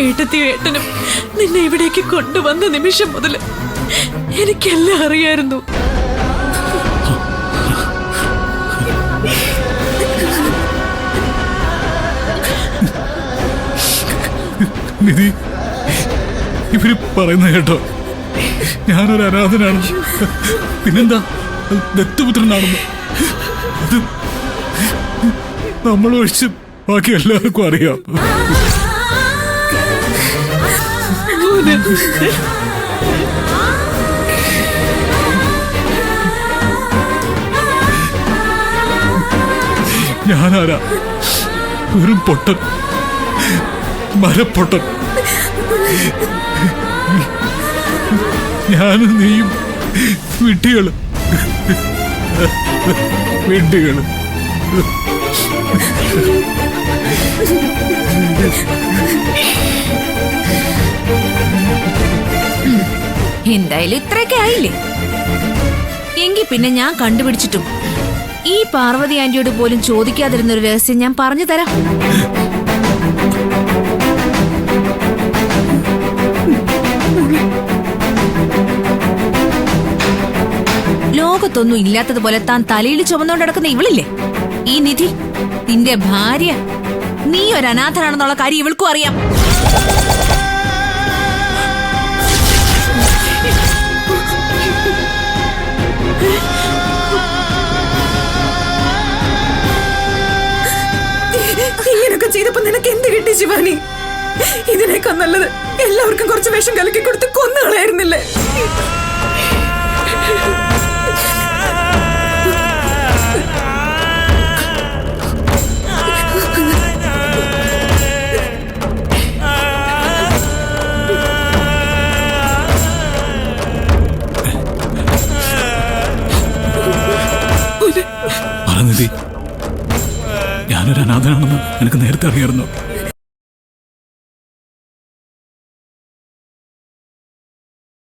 ഏട്ടത്തിയും ഏട്ടനും നിന്നെ ഇവിടേക്ക് കൊണ്ടുവന്ന നിമിഷം മുതൽ എനിക്കെല്ലാം അറിയായിരുന്നു. നിധി, ഇവര് പറയുന്ന കേട്ടോ, ഞാനൊരു അനാഥനാണെന്ന്, പിന്നെന്താ ദത്തുപുത്രനാണെന്ന്. അത് നമ്മളൊഴിച്ച് ബാക്കി എല്ലാവർക്കും അറിയാം. ഞാനാരാ? വെറും പൊട്ടൻ, മരപ്പൊട്ടൻ. ഞാനും നീയും വിഡ്ഢികള്, വിഡ്ഢികള്. എന്തായാലും ഇത്രയൊക്കെ ആയില്ലേ? എങ്കിൽ പിന്നെ ഞാൻ കണ്ടുപിടിച്ചിട്ടും ഈ പാർവതി ആന്റിയോട് പോലും ചോദിക്കാതിരുന്നൊരു രഹസ്യം ഞാൻ പറഞ്ഞു തരാം. ലോകത്തൊന്നും ഇല്ലാത്തതുപോലെ താൻ തലയിൽ ചുമന്നുകൊണ്ട് നടക്കുന്ന ഇവളില്ലേ, ഈ നിധി, നിന്റെ ഭാര്യ. നീ ഒരു അനാഥനാണെന്നുള്ള കാര്യം ഇവൾക്കും അറിയാം. ഇങ്ങനൊക്കെ ചെയ്തപ്പോ നിനക്ക് എന്ത് കിട്ടി ശിവാനി? ഇതിനേക്കാൾ നല്ലത് എല്ലാവർക്കും കുറച്ച് വിഷം കലക്കി കൊടുത്ത് കൊന്നുകളായിരുന്നില്ലേ? നിധി, ഞാനൊരു അനാഥനാണെന്ന് എനിക്ക് നേരത്തെ അറിയായിരുന്നു.